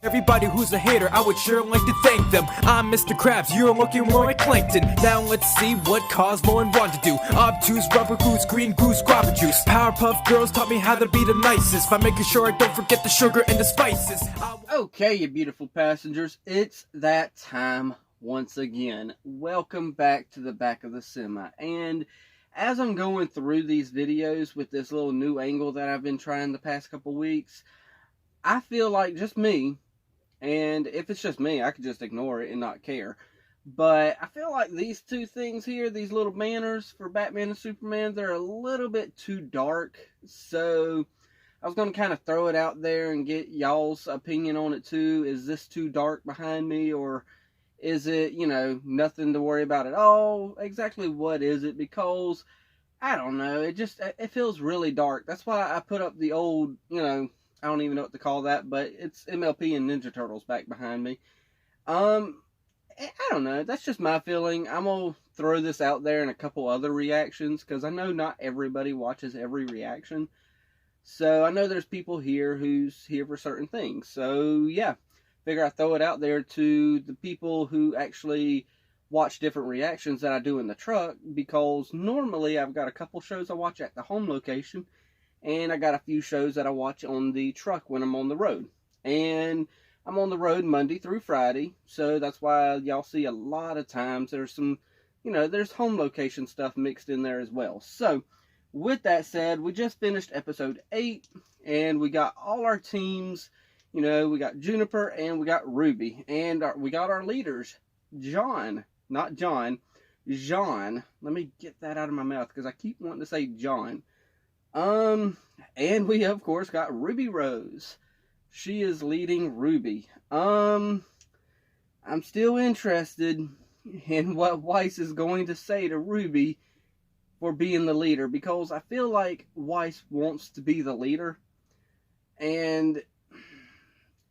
Everybody who's a hater, I would sure like to thank them. I'm Mr. Krabs, you're looking more like Plankton. Now let's see what Cosmo and Ron to do. Obtuse, rubber goose, green goose, guava juice. Powerpuff Girls taught me how to be the nicest by making sure I don't forget the sugar and the spices. Okay, you beautiful passengers, it's that time once again. Welcome back to the back of the semi. And as I'm going through these videos with this little new angle that I've been trying the past couple weeks, I feel like just me, and if it's just me, I could just ignore it and not care. But I feel like these two things here, these little banners for Batman and Superman, they're a little bit too dark. So I was going to kind of throw it out there and get y'all's opinion on it too. Is this too dark behind me, or is it, nothing to worry about at all? Exactly what is it? Because, I don't know, it feels really dark. That's why I put up the old, I don't even know what to call that, but it's MLP and Ninja Turtles back behind me. I don't know. That's just my feeling. I'm going to throw this out there in a couple other reactions, because I know not everybody watches every reaction. So I know there's people here who's here for certain things. So yeah, figure I throw it out there to the people who actually watch different reactions that I do in the truck, because normally I've got a couple shows I watch at the home location, and I got a few shows that I watch on the truck when I'm on the road. And I'm on the road Monday through Friday, so that's why y'all see a lot of times there's some, there's home location stuff mixed in there as well. So, with that said, we just finished episode 8, and we got all our teams. We got Juniper and we got Ruby, and we got our leaders, John, not John, Jean. Let me get that out of my mouth, because I keep wanting to say John. And we of course got Ruby Rose. She is leading Ruby. I'm still interested in what Weiss is going to say to Ruby for being the leader, because I feel like Weiss wants to be the leader, and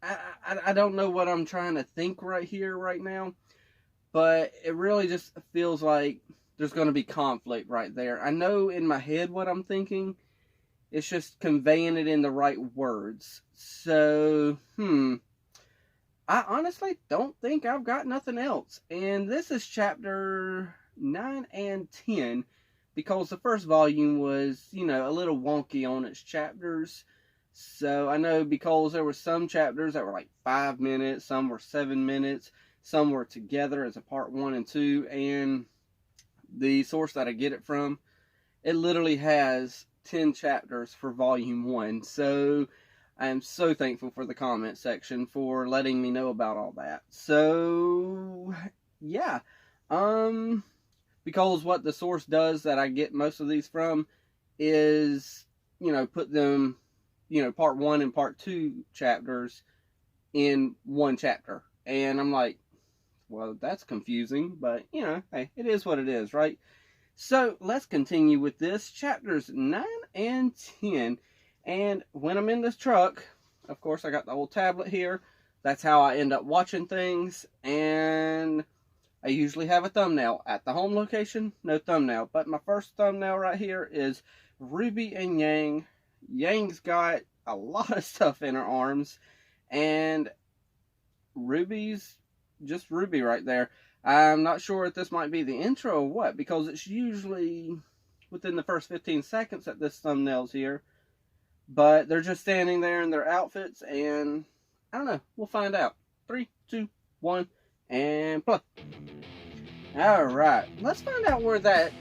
I don't know what I'm trying to think right here, right now, but it really just feels like there's going to be conflict right there. I know in my head what I'm thinking. It's just conveying it in the right words. So, I honestly don't think I've got nothing else. And this is chapter 9 and 10, because the first volume was, a little wonky on its chapters. So I know, because there were some chapters that were like 5 minutes, some were 7 minutes, some were together as a part 1 and 2, and the source that I get it from, it literally has 10 chapters for volume 1. So I am so thankful for the comment section for letting me know about all that. So yeah, because what the source does that I get most of these from is, put them, part 1 and part 2 chapters in one chapter. And I'm like, well, that's confusing, but hey, it is what it is, right? So let's continue with this, chapters 9 and 10. And when I'm in this truck, of course, I got the old tablet here. That's how I end up watching things. And I usually have a thumbnail. At the home location, no thumbnail. But my first thumbnail right here is Ruby and Yang. Yang's got a lot of stuff in her arms, and Ruby's just Ruby right there. I'm not sure if this might be the intro or what, because it's usually within the first 15 seconds that this thumbnail's here. But they're just standing there in their outfits, and I don't know. We'll find out. 3, 2, 1, and play. Alright, let's find out where that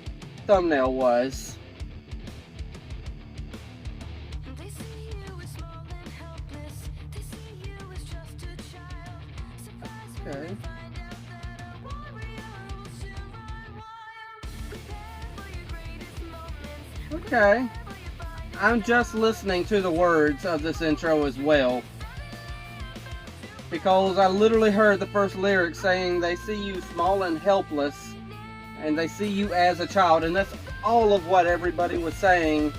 thumbnail was. Okay. Okay. I'm just listening to the words of this intro as well, because I literally heard the first lyric saying they see you small and helpless, and they see you as a child, and that's all of what everybody was saying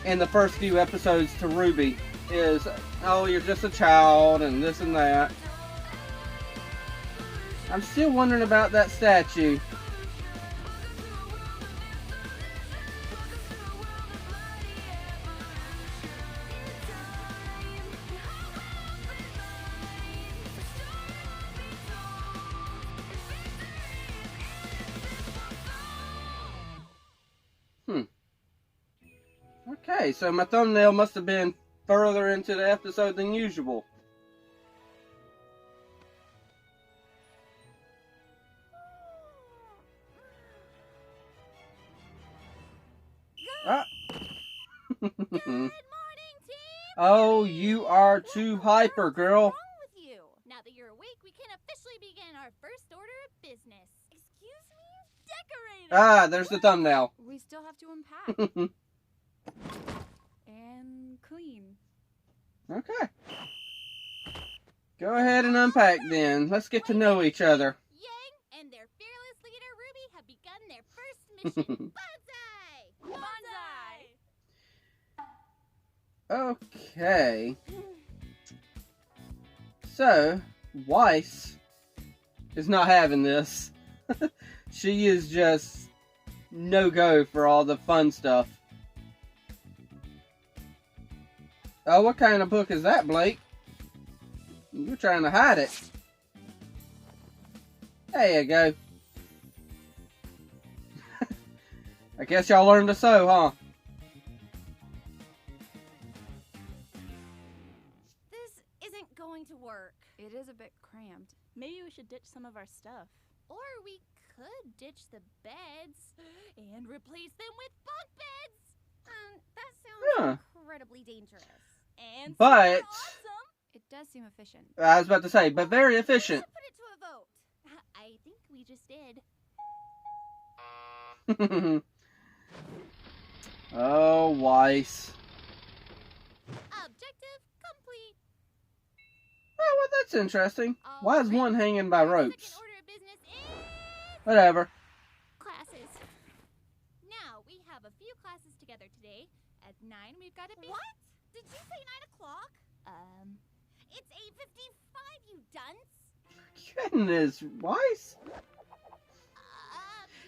in the first few episodes to Ruby, is, oh, you're just a child, and this and that. I'm still wondering about that statue. Okay, so my thumbnail must have been further into the episode than usual. Ah. Good morning, team! Oh, you are too hyper, girl. What's wrong with you? Now that you're awake, we can officially begin our first order of business. Excuse me? Decorating! Ah, there's the thumbnail. We still have to unpack and clean. Okay. Go ahead and unpack then. Let's get to know each other. Yang and their fearless leader, Ruby, have begun their first mission. Bonsai! Bonsai! Okay. So, Weiss is not having this. She is just no-go for all the fun stuff. Oh, what kind of book is that, Blake? You're trying to hide it. There you go. I guess y'all learned to sew, huh? This isn't going to work. It is a bit cramped. Maybe we should ditch some of our stuff. Or we could ditch the beds and replace them with bunk beds. That sounds incredibly dangerous. And But super awesome. It does seem efficient. I was about to say, but very efficient. Put it to a vote. I think we just did. Oh, Weiss. Objective complete. Oh, well, that's interesting. Why is Alright. one hanging by Our ropes? second order of business is Whatever. classes. Now, we have a few classes together today. At 9, we've got a big... What? Did you say 9 o'clock? It's 8:55, you dunce. Goodness, Weiss.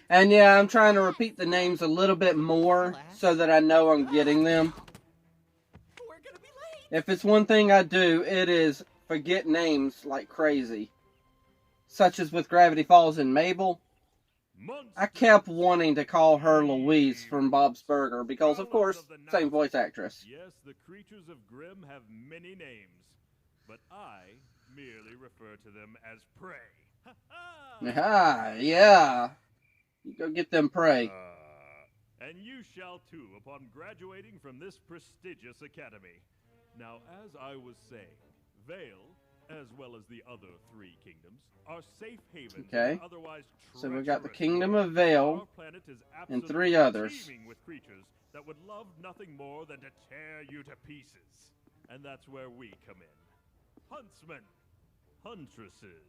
And yeah, I'm trying to repeat the names a little bit more so that I know I'm getting them. We're gonna be late. If it's one thing I do, it is forget names like crazy. Such as with Gravity Falls and Mabel. I kept wanting to call her Louise from Bob's Burger because, of course, same voice actress. Yes, the creatures of Grimm have many names, but I merely refer to them as prey. Ah, yeah. You go get them prey. And you shall too upon graduating from this prestigious academy. Now, as I was saying, Vale, as well as the other 3 kingdoms, are safe havens. Okay. Otherwise So we've got the treacherous. Kingdom of Vale Our planet is and 3 absolutely others. teeming with creatures that would love nothing more than to tear you to pieces. And that's where we come in. Huntsmen, huntresses.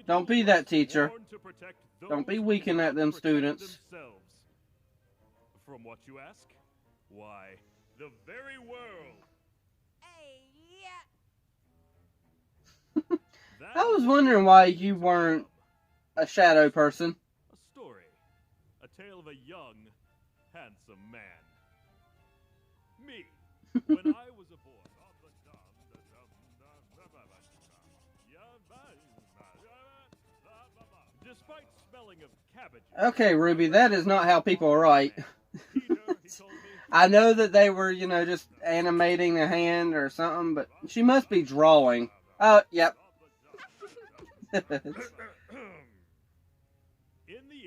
Don't be that teacher. Don't be weakening at them students. Themselves. From what you ask? Why, the very world. Hey, yeah. That I was is wondering why you weren't a shadow person. a story. A tale of a young, handsome man. Me. When I was a boy. Despite smelling of cabbage. Okay, Ruby, that is not how people write. Peter, he told me, I know that they were, just animating a hand or something, but she must be drawing. Oh, yep. In the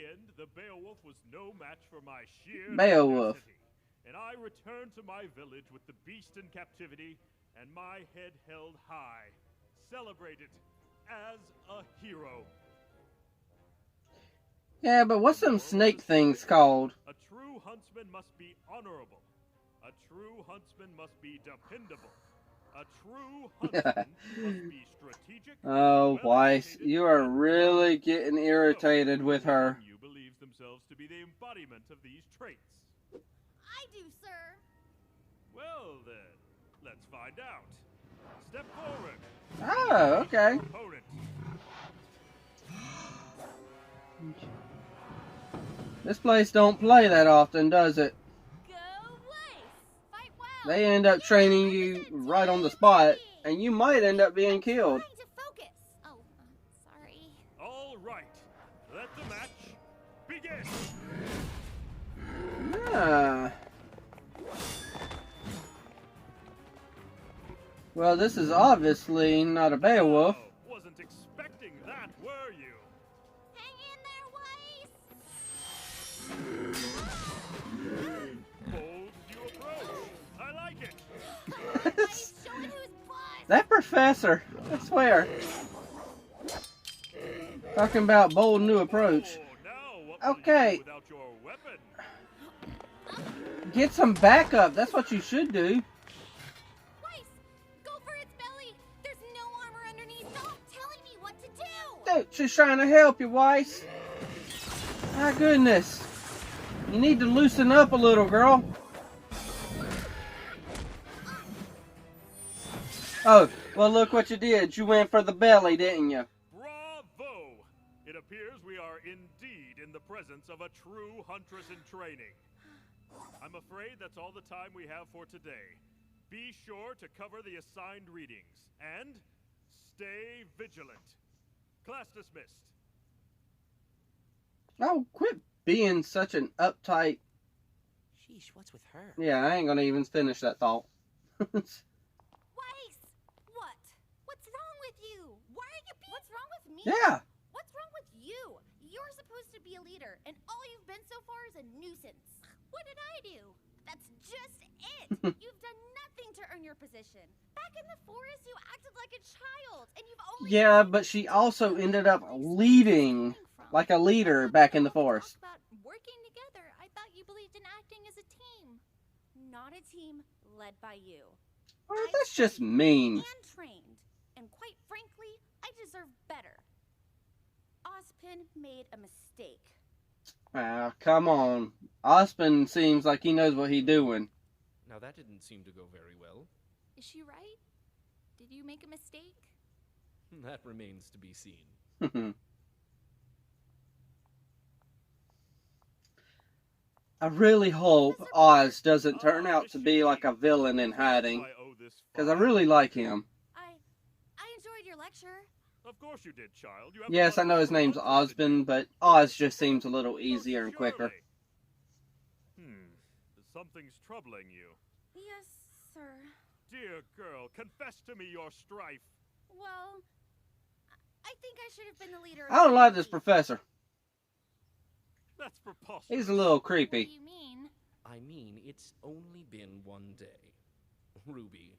end, the Beowulf was no match for my sheer Beowulf. tenacity, and I returned to my village with the beast in captivity and my head held high, celebrated as a hero. Yeah, but what's them snake things called? A true huntsman must be honorable. A true huntsman must be dependable. A true huntsman must be strategic. Oh, Weiss, well-educated, you are and really getting irritated with her. You believes themselves to be the embodiment of these traits. I do, sir. Well then, let's find out. Step forward. Oh, okay. Opponent. This place don't play that often, does it? Go Weiss. Fight well. They end up training you right on the spot, and you might end up being killed. Trying to focus. Oh, sorry. All right. Let the match begin. Ah. Well, this is obviously not a Beowulf. Oh, wasn't expecting that, were you? Hang in there, Weiss! Bold new approach. I like it. Weiss, show it who's boss! That professor, I swear. Talking about bold new approach. Oh, now what will Okay. you do without your weapon? Get some backup. That's what you should do. Weiss, go for its belly! There's no armor underneath. Stop telling me what to do! Dude, she's trying to help you, Weiss. My goodness. You need to loosen up a little, girl. Oh, well, look what you did. You went for the belly, didn't you? Bravo! It appears we are indeed in the presence of a true huntress in training. I'm afraid that's all the time we have for today. Be sure to cover the assigned readings and stay vigilant. Class dismissed. Oh, quit being such an uptight. Sheesh, what's with her? Yeah, I ain't gonna even finish that thought. Weiss! What? What's wrong with you? Why are you being... What's wrong with me? Yeah. What's wrong with you? You're supposed to be a leader, and all you've been so far is a nuisance. What did I do? That's just it. You've done nothing to earn your position. Back in the forest, you acted like a child, and you've only... Yeah, but she also ended up leading like a leader back in the forest. Talk about working together. I thought you believed in acting as a team. Not a team led by you. Well, that's just mean. And trained. And quite frankly, I deserve better. Ozpin made a mistake. Ah, come on. Ospen seems like he knows what he's doing. Now that didn't seem to go very well. Is she right? Did you make a mistake? That remains to be seen. I really hope Oz doesn't turn out to be like a villain in hiding, I owe this because I fine. really like him. I enjoyed your lecture. Of course you did, child. You have Yes, a I know his name's Osben, but Oz just seems a little easier and quicker. Something's troubling you. Yes, sir. Dear girl, confess to me your strife. Well, I think I should have been the leader. I don't like this professor. That's preposterous. He's a little What do creepy. you mean? I mean, it's only been one day. Ruby,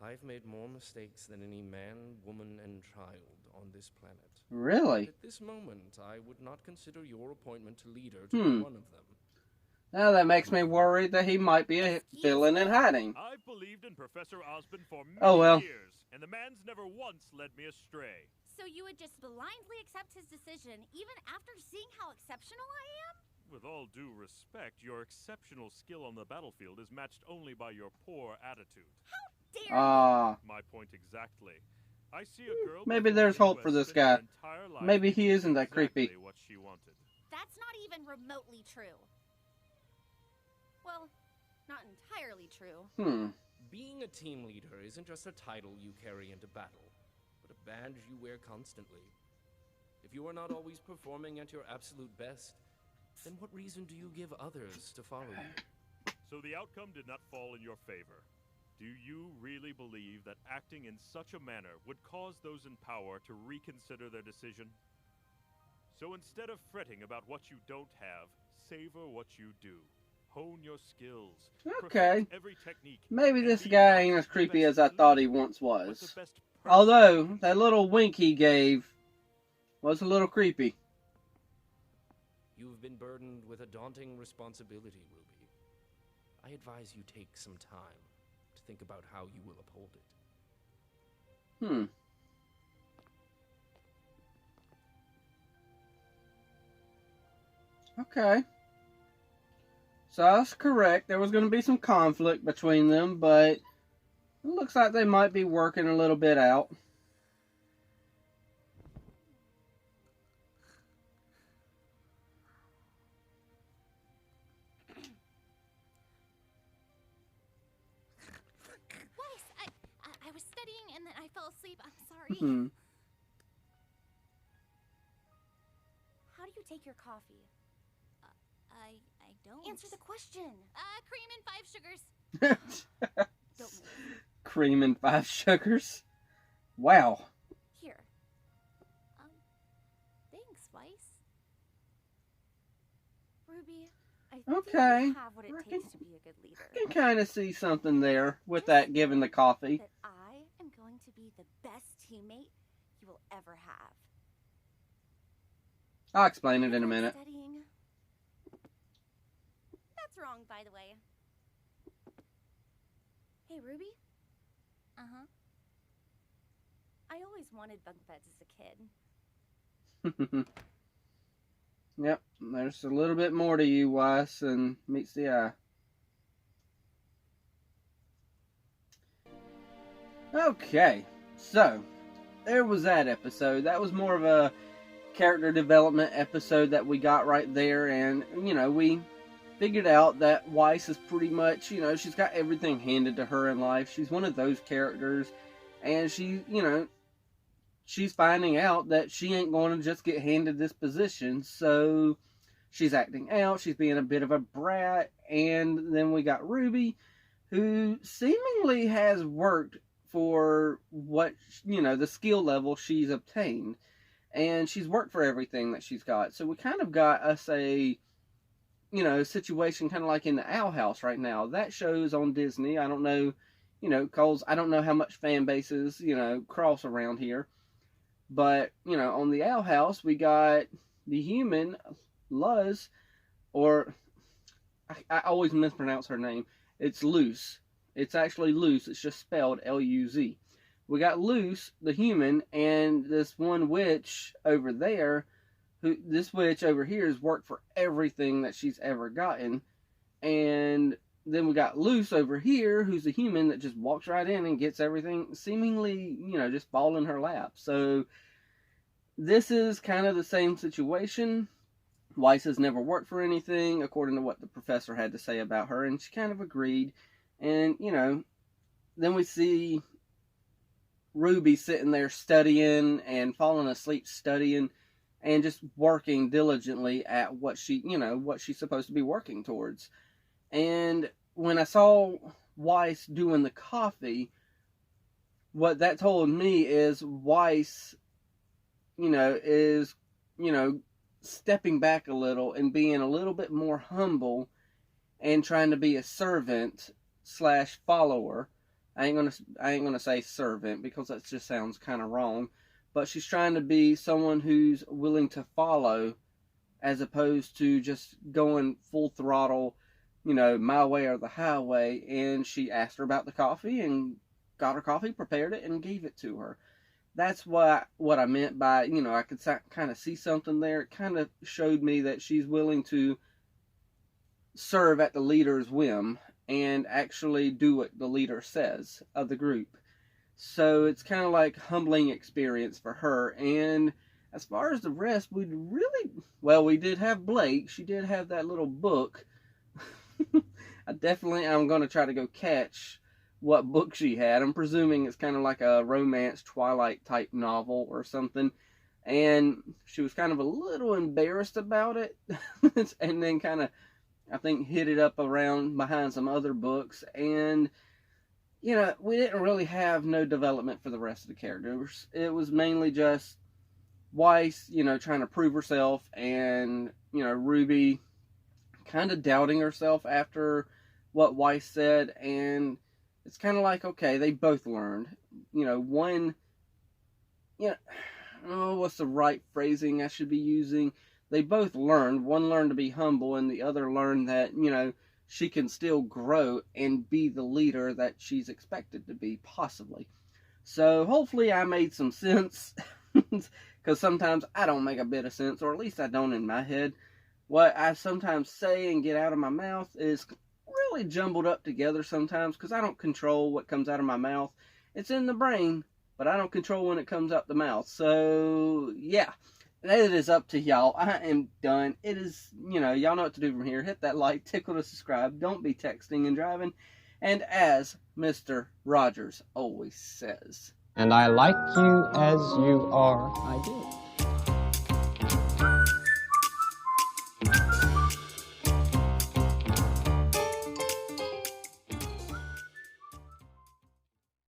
I've made more mistakes than any man, woman, and child on this planet. Really? At this moment, I would not consider your appointment to leader to be one of them. Now that makes me worried that he might be a villain in hiding. I've believed in Professor Osborn for many Oh, well. years, and the man's never once led me astray. So you would just blindly accept his decision, even after seeing how exceptional I am? With all due respect, your exceptional skill on the battlefield is matched only by your poor attitude. Dare Ah, My point exactly. I see a girl. maybe before there's you hope who for has this spent her guy. entire life Maybe he doing isn't that creepy. exactly what she wanted. That's not even remotely true. Well, not entirely true. Being a team leader isn't just a title you carry into battle, but a badge you wear constantly. If you are not always performing at your absolute best, then what reason do you give others to follow you? So the outcome did not fall in your favor. Do you really believe that acting in such a manner would cause those in power to reconsider their decision? So instead of fretting about what you don't have, savor what you do. Hone your skills. Okay. Perfect every technique, maybe and this be guy not ain't as the creepy best as I thought he leader, once but was. the best person. Although, that little wink he gave was a little creepy. You've been burdened with a daunting responsibility, Ruby. I advise you take some time to think about how you will uphold it. Okay. So that's correct. There was going to be some conflict between them, but it looks like they might be working a little bit out. Weiss, I was studying and then I fell asleep. I'm sorry. How do you take your coffee? I don't. Answer the question. Cream and 5 sugars. Don't move. Cream and 5 sugars. Wow. Here. Thanks, Weiss. Ruby, I think Okay. you have what it I takes to be a good leader. I can kind of see something there with that giving the coffee. That I am going to be the best teammate you will ever have. I'll explain it in a Like minute. Studying. That's wrong, by the way. Hey, Ruby. Uh-huh. I always wanted bunk beds as a kid. Yep, there's a little bit more to you, Weiss, than meets the eye. Okay, so there was that episode. That was more of a character development episode that we got right there, and you know, we figured out that Weiss is pretty much, you know, she's got everything handed to her in life. She's one of those characters, and she, you know, she's finding out that she ain't going to just get handed this position, so she's acting out, she's being a bit of a brat, and then we got Ruby, who seemingly has worked for what, you know, the skill level she's obtained, and she's worked for everything that she's got, so we kind of got us a, you know, situation kind of like in the Owl House right now. That show's on Disney. I don't know, you know, cause I don't know how much fan bases, you know, cross around here. But, you know, on the Owl House, we got the human, Luz, or, I always mispronounce her name. It's Luz. It's actually Luz. It's just spelled L-U-Z. We got Luz, the human, and this one witch over there, this witch over here has worked for everything that she's ever gotten. And then we got Luz over here, who's a human that just walks right in and gets everything seemingly, you know, just fall in her lap. So this is kind of the same situation. Weiss has never worked for anything, according to what the professor had to say about her, and she kind of agreed. And, you know, then we see Ruby sitting there studying and falling asleep studying and just working diligently at what she, you know, what she's supposed to be working towards. And when I saw Weiss doing the coffee, what that told me is Weiss, you know, is, you know, stepping back a little and being a little bit more humble and trying to be a servant slash follower. I ain't gonna say servant because that just sounds kind of wrong. But she's trying to be someone who's willing to follow as opposed to just going full throttle, you know, my way or the highway. And she asked her about the coffee and got her coffee, prepared it, and gave it to her. That's what I meant by, you know, I could kind of see something there. It kind of showed me that she's willing to serve at the leader's whim and actually do what the leader says of the group. So it's kind of like humbling experience for her. And as far as the rest, we did have Blake. She did have that little book. I'm going to try to go catch what book she had. I'm presuming it's kind of like a romance Twilight type novel or something. And she was kind of a little embarrassed about it. And then kind of, I think, hid it up around behind some other books. And you know, we didn't really have no development for the rest of the characters. It was mainly just Weiss, you know, trying to prove herself, and, you know, Ruby kind of doubting herself after what Weiss said, and it's kind of like, okay, they both learned. You know, one, you know, what's the right phrasing I should be using? They both learned. One learned to be humble, and the other learned that, you know, she can still grow and be the leader that she's expected to be, possibly. So hopefully I made some sense, because sometimes I don't make a bit of sense, or at least I don't in my head. What I sometimes say and get out of my mouth is really jumbled up together sometimes, because I don't control what comes out of my mouth. It's in the brain, but I don't control when it comes out the mouth. So yeah. It is up to y'all. I am done. It is, you know, y'all know what to do from here. Hit that like, tickle to subscribe. Don't be texting and driving. And as Mr. Rogers always says, and I like you as you are. I do.